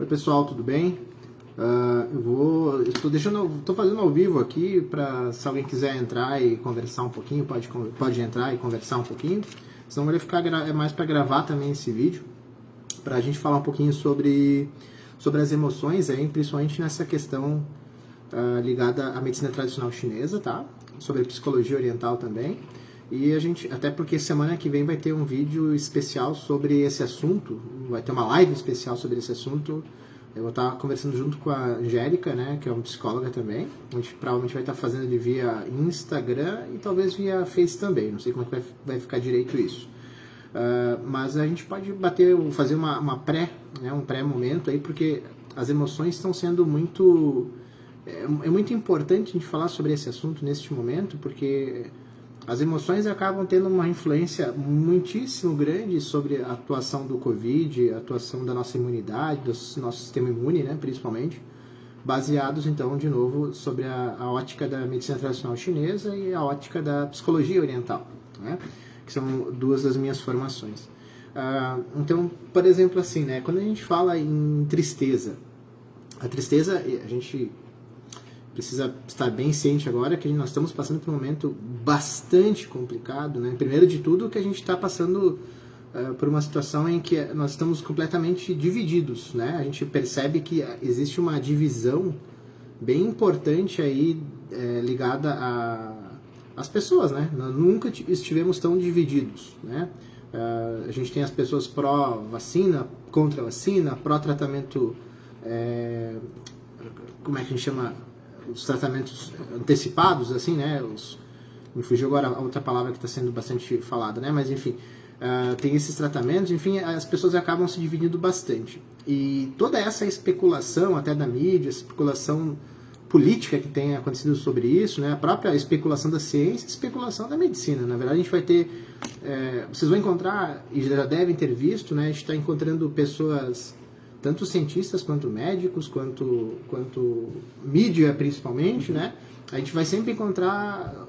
Oi pessoal, tudo bem? Estou fazendo ao vivo aqui para se alguém quiser entrar e conversar um pouquinho, pode entrar e conversar um pouquinho. Senão vai ficar mais para gravar também esse vídeo, para a gente falar um pouquinho sobre as emoções, aí, principalmente nessa questão ligada à medicina tradicional chinesa, tá? Sobre psicologia oriental também. E a gente, até porque semana que vem vai ter um vídeo especial sobre esse assunto, vai ter uma live especial sobre esse assunto. Eu vou estar conversando junto com a Angélica, né, que é uma psicóloga também. A gente provavelmente vai estar fazendo ele via Instagram e talvez via Face também. Não sei como é que vai ficar direito isso. Mas a gente pode fazer um pré-momento aí, porque as emoções estão sendo muito... É muito importante a gente falar sobre esse assunto neste momento, porque as emoções acabam tendo uma influência muitíssimo grande sobre a atuação do Covid, a atuação da nossa imunidade, do nosso sistema imune, né, principalmente, baseados, então, de novo, sobre a ótica da medicina tradicional chinesa e a ótica da psicologia oriental, né, que são duas das minhas formações. Então, por exemplo, assim, né, quando a gente fala em tristeza, a tristeza, a gente precisa estar bem ciente agora que nós estamos passando por um momento bastante complicado, né? Primeiro de tudo, que a gente está passando por uma situação em que nós estamos completamente divididos, né? A gente percebe que existe uma divisão bem importante aí ligada às pessoas, né? Nós nunca estivemos tão divididos, né? A gente tem as pessoas pró-vacina, contra-vacina, pró-tratamento, como é que a gente chama? Os tratamentos antecipados, assim, né? Me fugiu agora a outra palavra que está sendo bastante falada, né? Mas, enfim, tem esses tratamentos, enfim, as pessoas acabam se dividindo bastante. E toda essa especulação, até da mídia, especulação política que tem acontecido sobre isso, né? A própria especulação da ciência, especulação da medicina. Na verdade, a gente vai ter... vocês vão encontrar, e já devem ter visto, né? A gente está encontrando pessoas... tanto cientistas, quanto médicos, quanto mídia principalmente, né? A gente vai sempre encontrar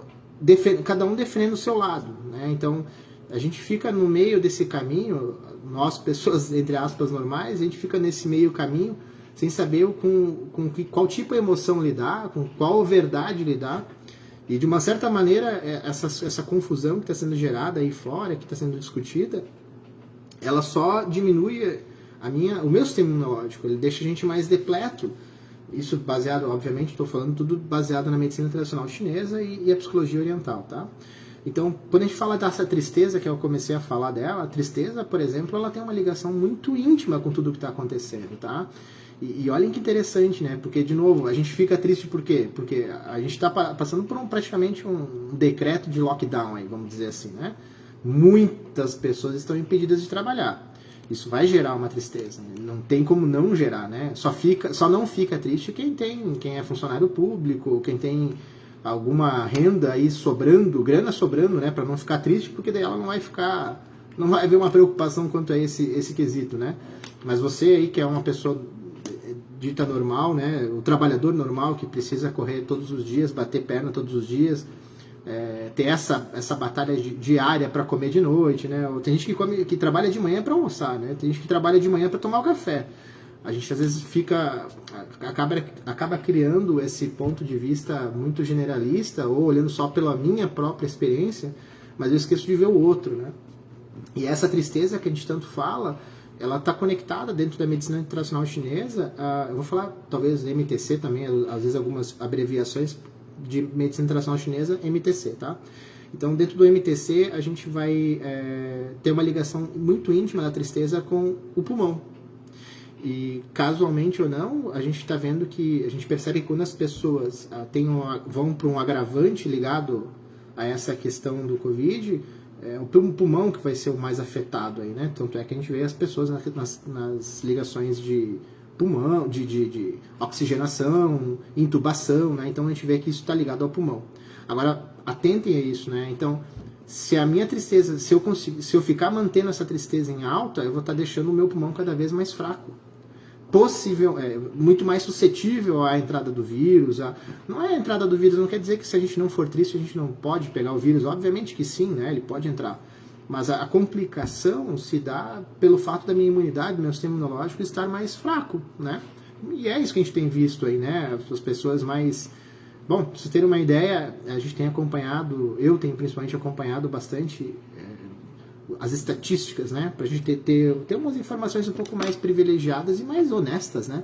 cada um defendendo o seu lado, né? Então, a gente fica no meio desse caminho, nós, pessoas, entre aspas, normais, a gente fica nesse meio caminho sem saber qual tipo de emoção lidar, com qual verdade lidar. E, de uma certa maneira, essa confusão que está sendo gerada aí fora, que está sendo discutida, ela só diminui... o meu sistema imunológico, ele deixa a gente mais depleto. Isso baseado, obviamente, estou falando tudo baseado na medicina tradicional chinesa e a psicologia oriental, tá? Então, quando a gente fala dessa tristeza, que eu comecei a falar dela, a tristeza, por exemplo, ela tem uma ligação muito íntima com tudo que está acontecendo, tá? E olhem que interessante, né? Porque, de novo, a gente fica triste por quê? Porque a gente está passando por praticamente um decreto de lockdown, aí, vamos dizer assim, né? Muitas pessoas estão impedidas de trabalhar. Isso vai gerar uma tristeza, né? Não tem como não gerar, né? Só não fica triste quem é funcionário público, quem tem alguma renda aí sobrando, grana sobrando, né? Para não ficar triste, porque daí ela não vai haver uma preocupação quanto a esse quesito, né? Mas você aí que é uma pessoa dita normal, né? O trabalhador normal que precisa correr todos os dias, bater perna todos os dias, ter essa batalha diária para comer de noite, né? Tem gente que trabalha de manhã para almoçar, né? Tem gente que trabalha de manhã para tomar o café. A gente às vezes acaba criando esse ponto de vista muito generalista, ou olhando só pela minha própria experiência, mas eu esqueço de ver o outro, né? E essa tristeza que a gente tanto fala, ela está conectada dentro da medicina tradicional chinesa. Eu vou falar talvez MTC também, às vezes algumas abreviações de medicina tradicional chinesa, MTC, tá? Então, dentro do MTC, a gente vai ter uma ligação muito íntima da tristeza com o pulmão. E, casualmente ou não, a gente está vendo que, a gente percebe que quando as pessoas vão para um agravante ligado a essa questão do Covid, o pulmão que vai ser o mais afetado aí, né? Tanto é que a gente vê as pessoas nas ligações de pulmão, de oxigenação, intubação, né? Então a gente vê que isso está ligado ao pulmão. Agora, atentem a isso, né? Então, se a minha tristeza, se eu ficar mantendo essa tristeza em alta, eu vou estar deixando o meu pulmão cada vez mais fraco. Muito mais suscetível à entrada do vírus. Não é a entrada do vírus, não quer dizer que se a gente não for triste, a gente não pode pegar o vírus. Obviamente que sim, né? Ele pode entrar. Mas a complicação se dá pelo fato da minha imunidade, do meu sistema imunológico estar mais fraco, né? E é isso que a gente tem visto aí, né? As pessoas mais... Bom, pra vocês terem uma ideia, a gente tem acompanhado, eu tenho principalmente acompanhado bastante as estatísticas, né? Pra gente ter umas informações um pouco mais privilegiadas e mais honestas, né?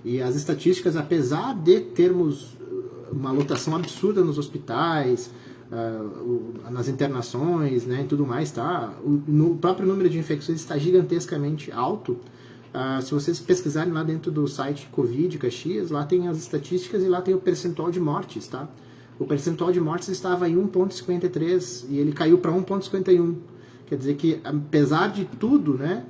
E as estatísticas, apesar de termos uma lotação absurda nos hospitais, nas internações, né, e tudo mais, tá? O próprio número de infecções está gigantescamente alto. Se vocês pesquisarem lá dentro do site Covid Caxias, lá tem as estatísticas e lá tem o percentual de mortes, tá? O percentual de mortes estava em 1,53 e ele caiu para 1,51. Quer dizer que, apesar de tudo, né,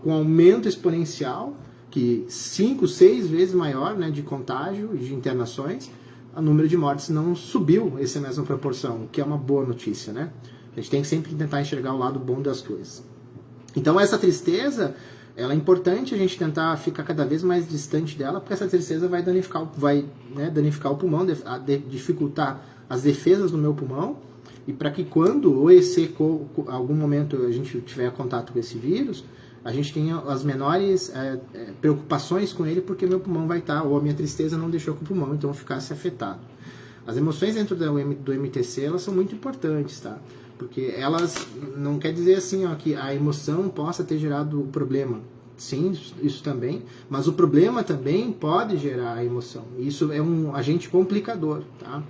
com aumento exponencial, que 5, 6 vezes maior, né, de contágio e de internações, o número de mortes não subiu essa mesma proporção, o que é uma boa notícia, né? A gente tem que sempre tentar enxergar o lado bom das coisas. Então essa tristeza, ela é importante a gente tentar ficar cada vez mais distante dela, porque essa tristeza vai danificar o pulmão, dificultar as defesas do meu pulmão, e para que quando algum momento a gente tiver contato com esse vírus, a gente tenha as menores preocupações com ele, porque meu pulmão vai estar, ou a minha tristeza não deixou que o pulmão então ficasse afetado. As emoções dentro do MTC, elas são muito importantes, tá? Porque elas, não quer dizer assim, ó, que a emoção possa ter gerado o problema. Sim, isso também, mas o problema também pode gerar a emoção. Isso é um agente complicador, tá?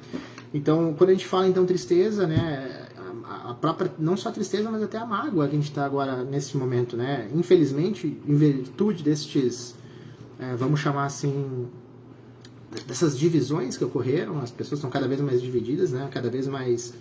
Então, quando a gente fala então tristeza, né, a própria, não só a tristeza, mas até a mágoa que a gente está agora nesse momento, né? Infelizmente, em virtude destes, vamos chamar assim, dessas divisões que ocorreram, as pessoas estão cada vez mais divididas, né? Cada vez mais,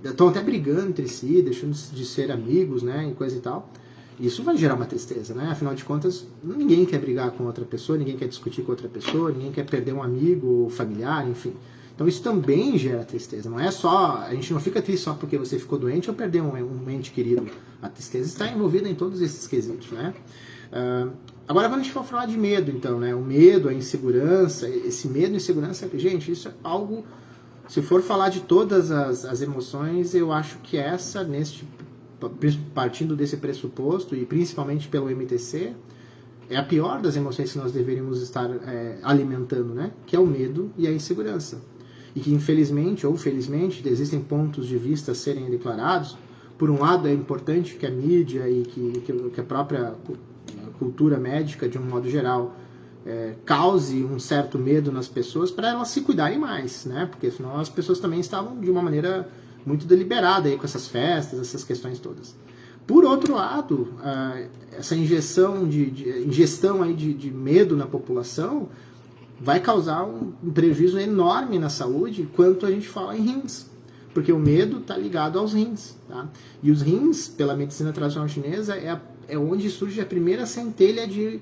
estão até brigando entre si, deixando de ser amigos, né? E coisa e tal. Isso vai gerar uma tristeza, né? Afinal de contas, ninguém quer brigar com outra pessoa, ninguém quer discutir com outra pessoa, ninguém quer perder um amigo ou familiar, enfim. Então isso também gera tristeza. Não é só, a gente não fica triste só porque você ficou doente ou perdeu um ente querido. A tristeza está envolvida em todos esses quesitos, né? Agora quando a gente for falar de medo, então, né? O medo, a insegurança, esse medo e insegurança, gente, isso é algo, se for falar de todas as emoções, eu acho que essa, partindo desse pressuposto, e principalmente pelo MTC, é a pior das emoções que nós deveríamos estar alimentando, né? Que é o medo e a insegurança. E que, infelizmente ou felizmente, existem pontos de vista a serem declarados. Por um lado, é importante que a mídia e que a própria cultura médica, de um modo geral, cause um certo medo nas pessoas para elas se cuidarem mais, né? Porque senão as pessoas também estavam de uma maneira muito deliberada aí com essas festas, essas questões todas. Por outro lado, essa ingestão aí de medo na população vai causar um prejuízo enorme na saúde quanto a gente fala em rins. Porque o medo está ligado aos rins. Tá? E os rins, pela medicina tradicional chinesa, é onde surge a primeira centelha de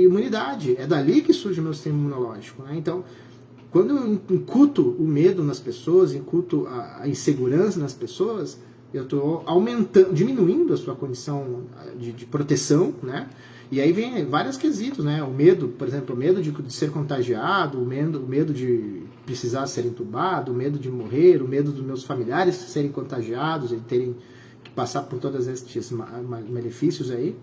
imunidade. É dali que surge o meu sistema imunológico. Né? Então, quando eu incuto o medo nas pessoas, incuto a insegurança nas pessoas, eu estou diminuindo a sua condição de proteção, né? E aí vem vários quesitos, né? O medo, por exemplo, o medo de ser contagiado, o medo de precisar ser entubado, o medo de morrer, o medo dos meus familiares serem contagiados e terem que passar por todos esses malefícios aí.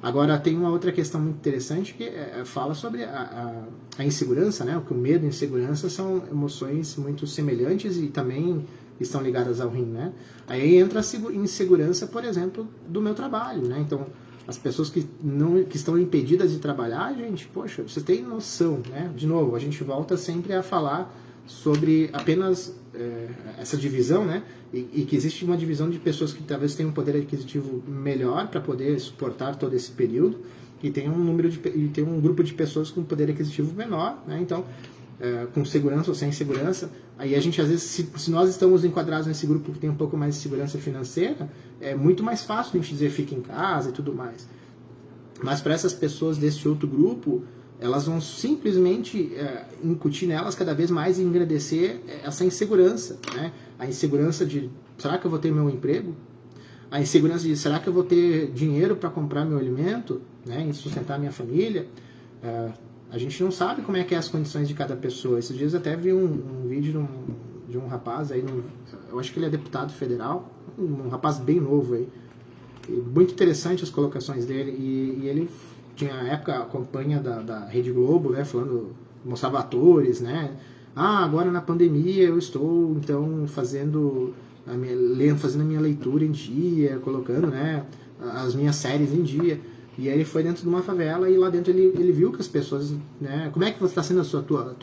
Agora, tem uma outra questão muito interessante que fala sobre a insegurança, né? Porque o medo e a insegurança são emoções muito semelhantes e também estão ligadas ao rim, né? Aí entra a insegurança, por exemplo, do meu trabalho, né? Então, as pessoas que estão impedidas de trabalhar, gente, poxa, você tem noção, né? De novo, a gente volta sempre a falar sobre apenas essa divisão, né? E que existe uma divisão de pessoas que talvez tenham um poder aquisitivo melhor para poder suportar todo esse período e tem um grupo de pessoas com poder aquisitivo menor, né? Então, com segurança ou sem segurança, aí a gente às vezes, se nós estamos enquadrados nesse grupo que tem um pouco mais de segurança financeira, é muito mais fácil a gente dizer fica em casa e tudo mais. Mas para essas pessoas desse outro grupo, elas vão simplesmente incutir nelas cada vez mais e engrandecer essa insegurança, né? A insegurança de, será que eu vou ter meu emprego? A insegurança de, será que eu vou ter dinheiro para comprar meu alimento, né? E sustentar minha família? A gente não sabe como é que é as condições de cada pessoa. Esses dias até vi um vídeo de um rapaz aí, eu acho que ele é deputado federal, um rapaz bem novo aí. E muito interessante as colocações dele, e ele tinha a época a campanha da Rede Globo, né, mostrava atores, né, agora na pandemia eu estou então fazendo a minha leitura em dia, colocando, né, as minhas séries em dia. E aí ele foi dentro de uma favela e lá dentro ele viu que as pessoas, né, como é que você está sendo a tua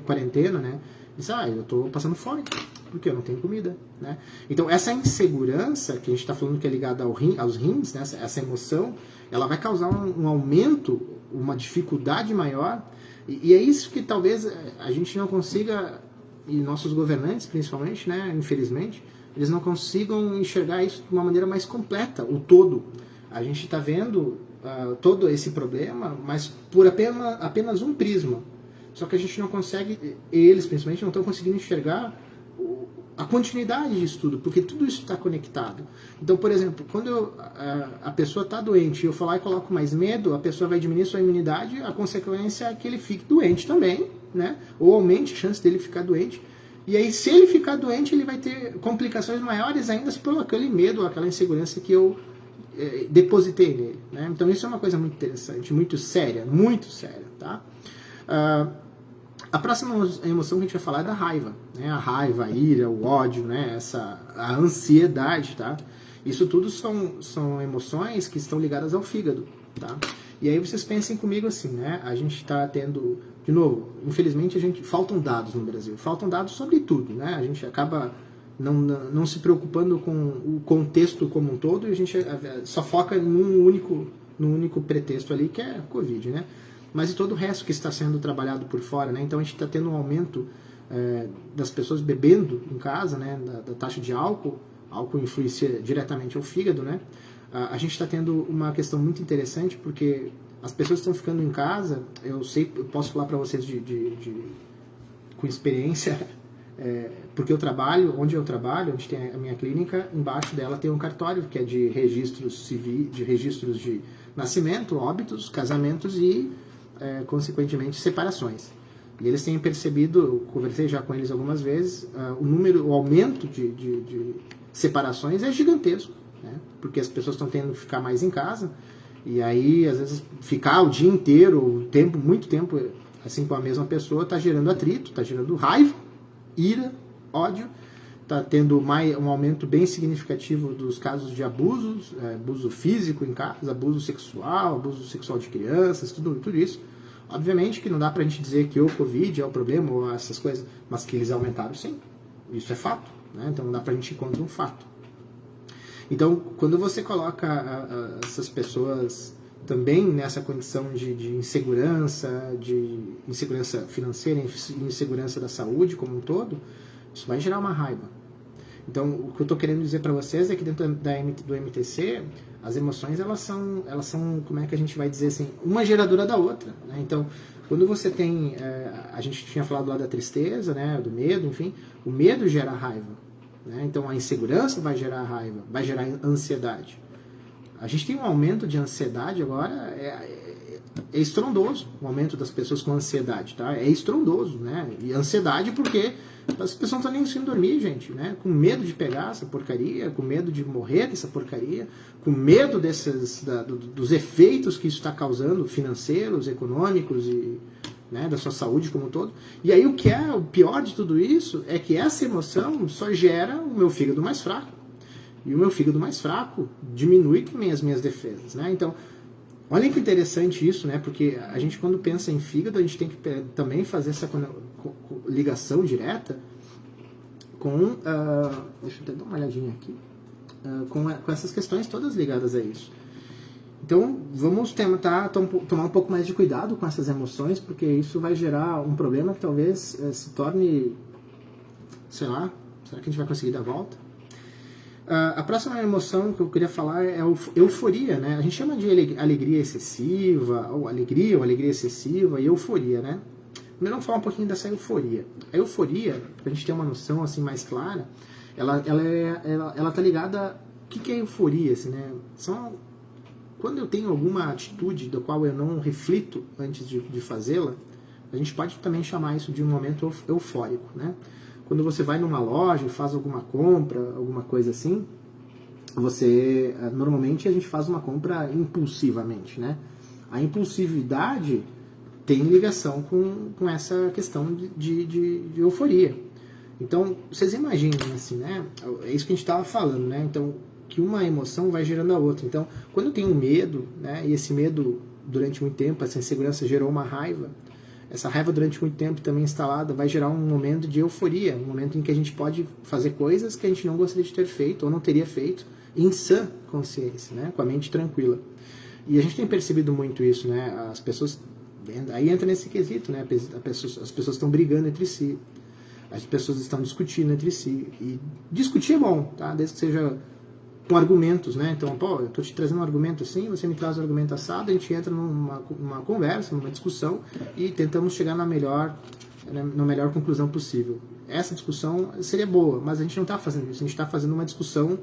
quarentena, né? Ele disse, eu estou passando fome, porque eu não tenho comida, né? Então essa insegurança que a gente está falando que é ligada aos rins, né, essa emoção, ela vai causar um aumento, uma dificuldade maior, e é isso que talvez a gente não consiga, e nossos governantes principalmente, né, infelizmente, eles não consigam enxergar isso de uma maneira mais completa, o todo. A gente está vendo todo esse problema, mas por apenas um prisma. Só que a gente não consegue, eles principalmente, não estão conseguindo enxergar a continuidade disso tudo, porque tudo isso está conectado. Então, por exemplo, quando a pessoa está doente e eu falar e coloco mais medo, a pessoa vai diminuir sua imunidade, a consequência é que ele fique doente também, né? Ou aumente a chance dele ficar doente. E aí, se ele ficar doente, ele vai ter complicações maiores ainda por aquele medo, aquela insegurança que eu depositei nele, né? Então isso é uma coisa muito interessante, muito séria, tá? A próxima emoção que a gente vai falar é da raiva, né? A raiva, a ira, o ódio, né? A ansiedade, tá? Isso tudo são emoções que estão ligadas ao fígado, tá? E aí vocês pensem comigo assim, né? A gente está tendo, de novo, infelizmente faltam dados no Brasil, faltam dados sobre tudo, né? A gente acaba não se preocupando com o contexto como um todo, e a gente só foca num único pretexto ali, que é a Covid, né? Mas e todo o resto que está sendo trabalhado por fora, né? Então a gente está tendo um aumento das pessoas bebendo em casa, né? Da taxa de álcool influencia diretamente ao fígado, né? A gente está tendo uma questão muito interessante, porque as pessoas estão ficando em casa, eu posso falar para vocês com experiência, porque onde eu trabalho, onde tem a minha clínica, embaixo dela tem um cartório que é de registros de nascimento, óbitos, casamentos e, consequentemente, separações. E eles têm percebido, eu conversei já com eles algumas vezes, o aumento de separações é gigantesco, né? Porque as pessoas estão tendo que ficar mais em casa, e aí, às vezes, ficar o dia inteiro, muito tempo, assim, com a mesma pessoa, está gerando atrito, está gerando raiva, ira, ódio, está tendo um aumento bem significativo dos casos de abusos, abuso físico em casa, abuso sexual de crianças, tudo isso. Obviamente que não dá pra gente dizer que o Covid é o problema ou essas coisas, mas que eles aumentaram, sim. Isso é fato, né? Então não dá pra gente ir contra um fato. Então, quando você coloca essas pessoas também nessa condição de insegurança financeira, insegurança da saúde como um todo, isso vai gerar uma raiva. Então, o que eu estou querendo dizer para vocês é que dentro do MTC, as emoções, elas são, como é que a gente vai dizer assim, uma geradora da outra, né? Então, quando você tem, a gente tinha falado lá da tristeza, né, do medo, enfim, o medo gera raiva, né? Então, a insegurança vai gerar raiva, vai gerar ansiedade. A gente tem um aumento de ansiedade agora, é estrondoso, o aumento das pessoas com ansiedade, tá? É estrondoso, né? E ansiedade porque as pessoas não estão nem conseguindo dormir, gente, né? Com medo de pegar essa porcaria, com medo de morrer dessa porcaria, com medo dos efeitos que isso está causando, financeiros, econômicos e, né, da sua saúde como um todo. E aí o que é o pior de tudo isso é que essa emoção só gera o meu fígado mais fraco. E o meu fígado mais fraco diminui também as minhas defesas, né? Então, olha que interessante isso, né? Porque a gente, quando pensa em fígado, a gente tem que também fazer essa ligação direta com... deixa eu até dar uma olhadinha aqui. Com essas questões todas ligadas a isso. Então, vamos tentar tomar um pouco mais de cuidado com essas emoções, porque isso vai gerar um problema que talvez se torne... Sei lá, será que a gente vai conseguir dar a volta? A próxima emoção que eu queria falar é a euforia, né? A gente chama de alegria excessiva, ou alegria excessiva e euforia, né? Primeiro vamos falar um pouquinho dessa euforia. A euforia, pra gente ter uma noção assim mais clara, ela tá ligada... O que é euforia, assim, né? Quando eu tenho alguma atitude da qual eu não reflito antes de fazê-la, a gente pode também chamar isso de um momento eufórico, né? quando você vai numa loja e faz alguma compra, alguma coisa assim, você, normalmente a gente faz uma compra impulsivamente, né? A impulsividade tem ligação com essa questão de euforia. Então, vocês imaginem assim, né? É isso que a gente estava falando, né? Então, que uma emoção vai gerando a outra. Então, quando eu tenho medo, né? E esse medo, durante muito tempo, essa insegurança gerou uma raiva. Essa raiva, durante muito tempo, também instalada, vai gerar um momento de euforia. Um momento em que a gente pode fazer coisas que a gente não gostaria de ter feito, ou não teria feito, em sã consciência, né? Com a mente tranquila. E a gente tem percebido muito isso, né? As pessoas... Aí entra nesse quesito, né? As pessoas estão brigando entre si. As pessoas estão discutindo entre si. E discutir é bom, tá? Desde que seja com argumentos, né? Então, pô, eu tô te trazendo um argumento assim, você me traz um argumento assado, a gente entra numa conversa, numa discussão e tentamos chegar na melhor conclusão possível. Essa discussão seria boa, mas a gente não está fazendo isso. A gente está fazendo uma discussão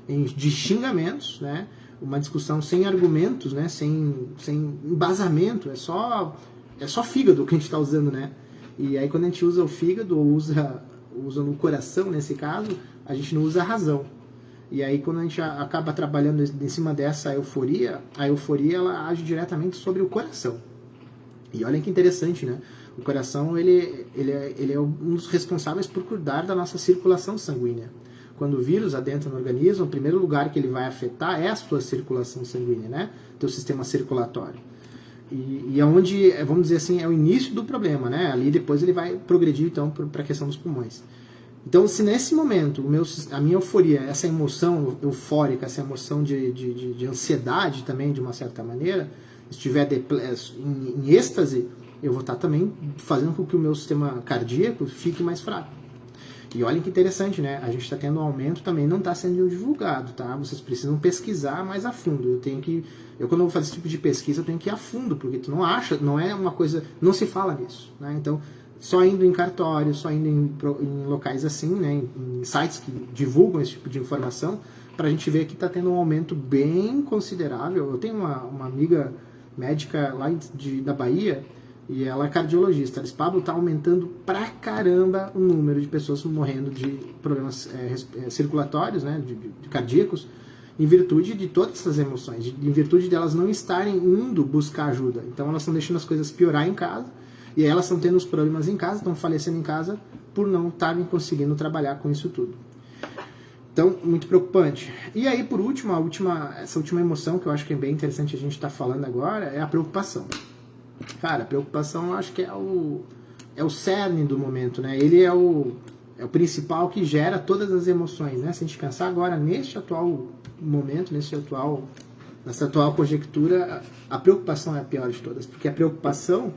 de xingamentos, né? Uma discussão sem argumentos, né? Sem embasamento, é só fígado que a gente está usando, né? E aí quando a gente usa o fígado, ou usa no coração nesse caso, a gente não usa a razão. E aí quando a gente acaba trabalhando em cima dessa euforia, a euforia ela age diretamente sobre o coração. E olha que interessante, né? O coração ele é um dos responsáveis por cuidar da nossa circulação sanguínea. Quando o vírus adentra no organismo, o primeiro lugar que ele vai afetar é a sua circulação sanguínea, né? Teu sistema circulatório. E é onde, vamos dizer assim, é o início do problema, né? Ali depois ele vai progredir, então, para a questão dos pulmões. Então, se nesse momento a minha euforia, essa emoção eufórica, essa emoção de ansiedade também, de uma certa maneira, estiver em êxtase, eu vou estar também fazendo com que o meu sistema cardíaco fique mais fraco. E olhem que interessante, né? A gente está tendo um aumento, também não está sendo divulgado, tá? Vocês precisam pesquisar mais a fundo. Eu quando eu vou fazer esse tipo de pesquisa, eu tenho que ir a fundo, porque tu não acha, não é uma coisa, não se fala nisso, né? Então, só indo em cartórios, só indo em locais assim, né? Em sites que divulgam esse tipo de informação, para a gente ver que está tendo um aumento bem considerável. Eu tenho uma amiga médica lá da Bahia, e ela é cardiologista. Ela Pablo, está aumentando pra caramba o número de pessoas morrendo de problemas circulatórios, né, de cardíacos, em virtude de todas essas emoções, em virtude de elas não estarem indo buscar ajuda. Então elas estão deixando as coisas piorar em casa, e aí elas estão tendo os problemas em casa, estão falecendo em casa por não estarem conseguindo trabalhar com isso tudo. Então, muito preocupante. E aí, por último, essa última emoção que eu acho que é bem interessante a gente estar falando agora é a preocupação. Cara, a preocupação eu acho que é o cerne do momento, né? Ele é o principal que gera todas as emoções, né? Se a gente pensar agora neste atual momento, nessa atual conjectura, a preocupação é a pior de todas, porque a preocupação,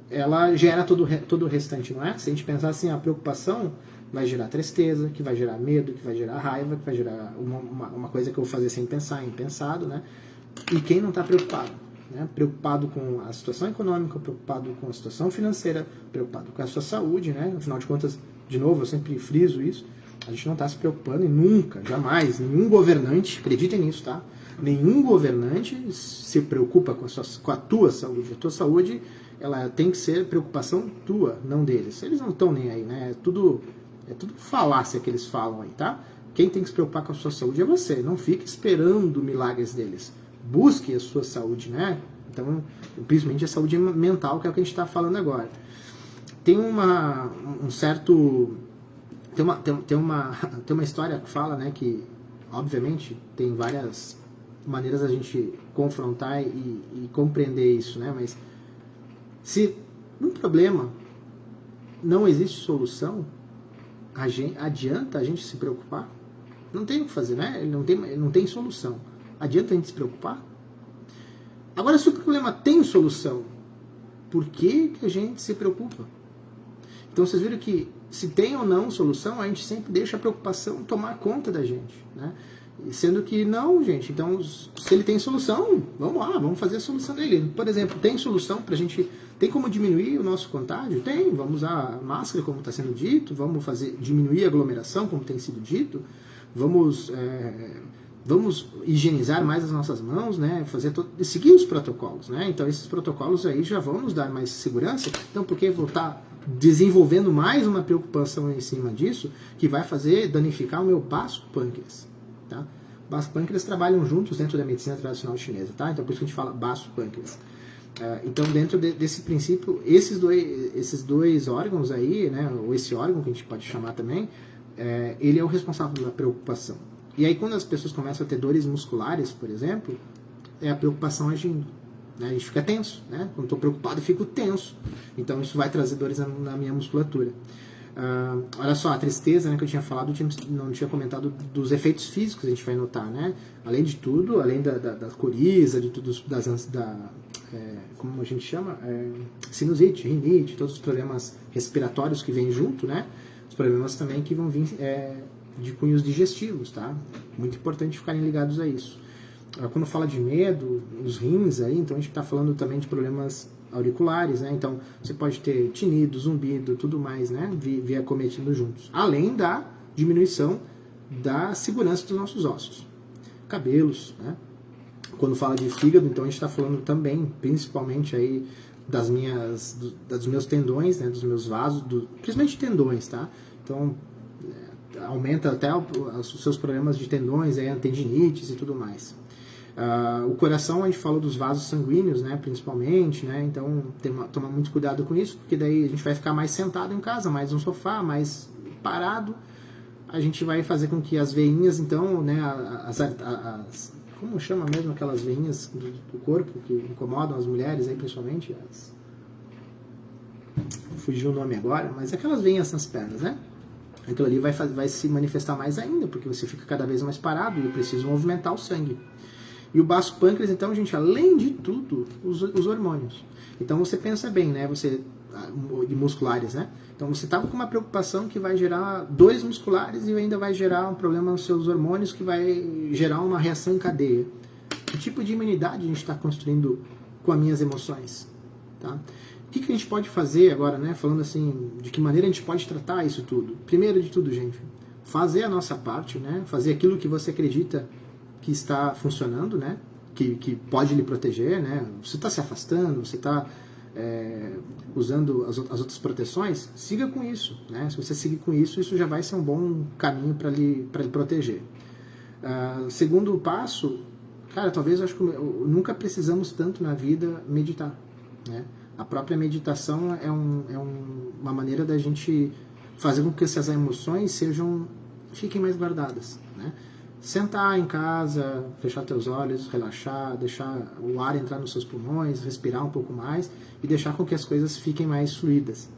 ela gera todo o restante, não é? Se a gente pensar assim, a preocupação vai gerar tristeza, que vai gerar medo, que vai gerar raiva, que vai gerar uma coisa que eu vou fazer sem pensar, impensado, né? E quem não está preocupado? Né? Preocupado com a situação econômica, preocupado com a situação financeira, preocupado com a sua saúde, né? Afinal de contas, de novo, eu sempre friso isso, a gente não está se preocupando e nunca, jamais, nenhum governante, acreditem nisso, tá? Nenhum governante se preocupa com a tua saúde. A tua saúde, ela tem que ser preocupação tua, não deles. Eles não estão nem aí, né? É tudo falácia que eles falam aí, tá? Quem tem que se preocupar com a sua saúde é você. Não fique esperando milagres deles. Busque a sua saúde, né? Então, principalmente a saúde mental, que é o que a gente está falando agora. Tem um certo... Tem uma história que fala, né, que, obviamente, tem várias maneiras a gente confrontar e compreender isso, né? Mas se um problema não existe solução, adianta a gente se preocupar? Não tem o que fazer, né? Não tem solução. Adianta a gente se preocupar? Agora, se o problema tem solução, por que a gente se preocupa? Então, vocês viram que se tem ou não solução, a gente sempre deixa a preocupação tomar conta da gente, né? Sendo que não, gente. Então, se ele tem solução, vamos lá, vamos fazer a solução dele. Por exemplo, tem solução pra gente... Tem como diminuir o nosso contágio? Tem. Vamos usar máscara, como está sendo dito. Vamos diminuir a aglomeração, como tem sido dito. Vamos higienizar mais as nossas mãos, né? Seguir os protocolos, né? Então, esses protocolos aí já vão nos dar mais segurança. Então, por que voltar desenvolvendo mais uma preocupação em cima disso, que vai fazer danificar o meu baço pâncreas. Tá? Baço e pâncreas trabalham juntos dentro da medicina tradicional chinesa, tá? Então por isso que a gente fala baço pâncreas. Então dentro desse princípio, esses dois órgãos aí, né, ou esse órgão que a gente pode chamar também, ele é o responsável pela preocupação. E aí quando as pessoas começam a ter dores musculares, por exemplo, é a preocupação agindo. Né? A gente fica tenso, né? Quando estou preocupado eu fico tenso. Então isso vai trazer dores na minha musculatura. Olha só, a tristeza, né, que eu tinha falado, não tinha comentado dos efeitos físicos que a gente vai notar, né? Além de tudo, além da coriza, de tudo, como a gente chama? Sinusite, rinite, todos os problemas respiratórios que vêm junto, né? Os problemas também que vão vir de cunhos digestivos, tá? Muito importante ficarem ligados a isso. Quando fala de medo, os rins aí, então a gente está falando também de problemas auriculares, né? Então você pode ter tinido, zumbido, tudo mais, né? Via acometindo juntos. Além da diminuição da segurança dos nossos ossos. Cabelos, né? Quando fala de fígado, então a gente está falando também, principalmente aí dos meus tendões, né? Dos meus vasos, principalmente tendões, tá? Então aumenta até os seus problemas de tendões, aí, tendinites e tudo mais. O coração, a gente falou dos vasos sanguíneos, né, principalmente, né, então tomar muito cuidado com isso, porque daí a gente vai ficar mais sentado em casa, mais no sofá, mais parado, a gente vai fazer com que as veinhas, então, né, como chama mesmo aquelas veinhas do corpo que incomodam as mulheres, aí, principalmente, fugiu o nome agora, mas aquelas veinhas nas pernas, né, aquilo ali vai se manifestar mais ainda, porque você fica cada vez mais parado e eu preciso movimentar o sangue. E o baço pâncreas, então, gente, além de tudo, os hormônios. Então você pensa bem, né? De musculares, né? Então você estava com uma preocupação que vai gerar dores musculares e ainda vai gerar um problema nos seus hormônios que vai gerar uma reação em cadeia. Que tipo de imunidade a gente está construindo com as minhas emoções? Tá? O que a gente pode fazer agora, né? Falando assim, de que maneira a gente pode tratar isso tudo? Primeiro de tudo, gente, fazer a nossa parte, né? Fazer aquilo que você acredita que está funcionando, né? Que pode lhe proteger, né? Você está se afastando, você está usando as outras proteções, siga com isso, né? Se você seguir com isso, isso já vai ser um bom caminho para lhe proteger. Segundo passo, cara, talvez eu acho que nunca precisamos tanto na vida meditar, né? A própria meditação é uma maneira da gente fazer com que essas emoções fiquem mais guardadas, né? Sentar em casa, fechar teus olhos, relaxar, deixar o ar entrar nos seus pulmões, respirar um pouco mais e deixar com que as coisas fiquem mais fluídas.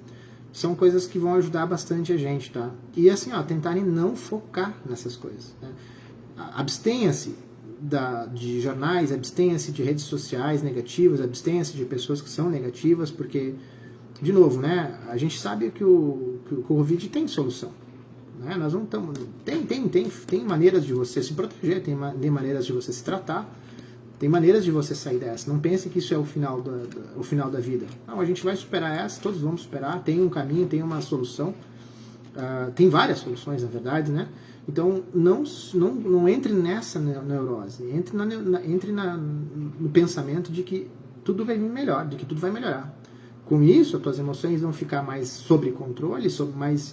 São coisas que vão ajudar bastante a gente, tá? E assim, tentarem não focar nessas coisas, né? Abstenha-se de jornais, abstenha-se de redes sociais negativas, abstenha-se de pessoas que são negativas, porque, de novo, né, a gente sabe que o Covid tem solução. Né? Nós não estamos. Tem maneiras de você se proteger, tem maneiras de você se tratar, tem maneiras de você sair dessa. Não pense que isso é o final da vida. Não, a gente vai superar essa, todos vamos superar, tem um caminho, tem uma solução. Tem várias soluções, na verdade, né? Então, não entre nessa neurose, entre no pensamento de que tudo vai vir melhor, de que tudo vai melhorar. Com isso, as tuas emoções vão ficar mais sob controle,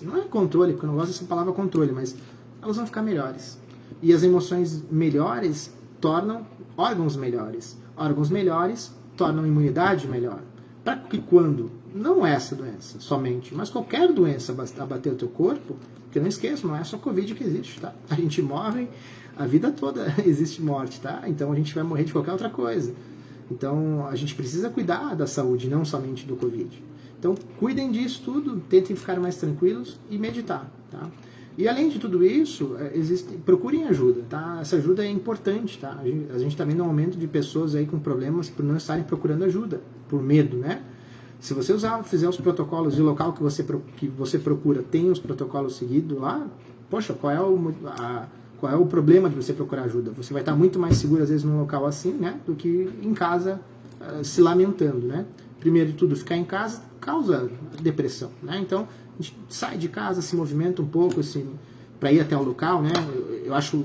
não é controle, porque eu não gosto dessa palavra controle, mas elas vão ficar melhores. E as emoções melhores tornam órgãos melhores. Órgãos melhores tornam imunidade melhor. Para que quando, não essa doença somente, mas qualquer doença abater o teu corpo, porque não esqueça, não é só Covid que existe, tá? A gente morre, a vida toda existe morte, tá? Então a gente vai morrer de qualquer outra coisa. Então, a gente precisa cuidar da saúde, não somente do Covid. Então, cuidem disso tudo, tentem ficar mais tranquilos e meditar, tá? E, além de tudo isso, procurem ajuda, tá? Essa ajuda é importante, tá? A gente está vendo um aumento de pessoas aí com problemas por não estarem procurando ajuda, por medo, né? Se você fizer os protocolos e o local que você procura tem os protocolos seguidos lá, poxa, qual é o problema de você procurar ajuda? Você vai estar muito mais seguro, às vezes, num local assim, né? Do que em casa, se lamentando, né? Primeiro de tudo, ficar em casa causa depressão, né? Então, a gente sai de casa, se movimenta um pouco, assim, para ir até o local, né? Eu acho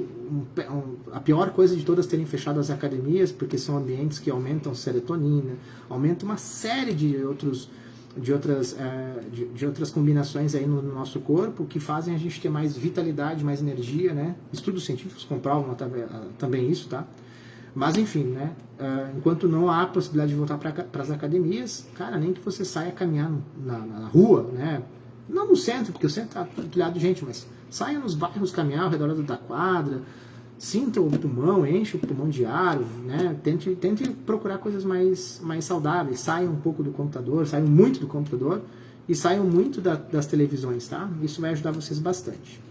a pior coisa de todas terem fechado as academias, porque são ambientes que aumentam serotonina, aumentam uma série de outros de outras combinações aí no nosso corpo que fazem a gente ter mais vitalidade, mais energia, né? Estudos científicos comprovam também isso, tá? Mas enfim, né? Enquanto não há possibilidade de voltar para as academias, cara, nem que você saia caminhar na rua, né? Não no centro, porque o centro tá entulhado de gente, mas saia nos bairros caminhar ao redor da quadra, sinta o pulmão, enche o pulmão de ar, né? Tente procurar coisas mais saudáveis, saiam um pouco do computador, saiam muito do computador e saiam muito das televisões, tá? Isso vai ajudar vocês bastante.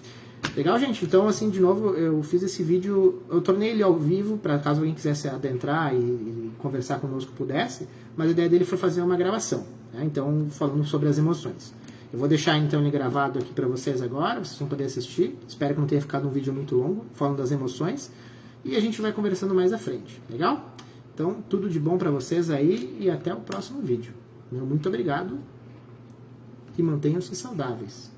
Legal, gente? Então, assim, de novo, eu fiz esse vídeo, eu tornei ele ao vivo, para caso alguém quisesse adentrar e conversar conosco pudesse, mas a ideia dele foi fazer uma gravação, né? Então, falando sobre as emoções. Eu vou deixar, então, ele gravado aqui para vocês agora, vocês vão poder assistir. Espero que não tenha ficado um vídeo muito longo, falando das emoções, e a gente vai conversando mais à frente, legal? Então, tudo de bom para vocês aí e até o próximo vídeo. Meu muito obrigado e mantenham-se saudáveis.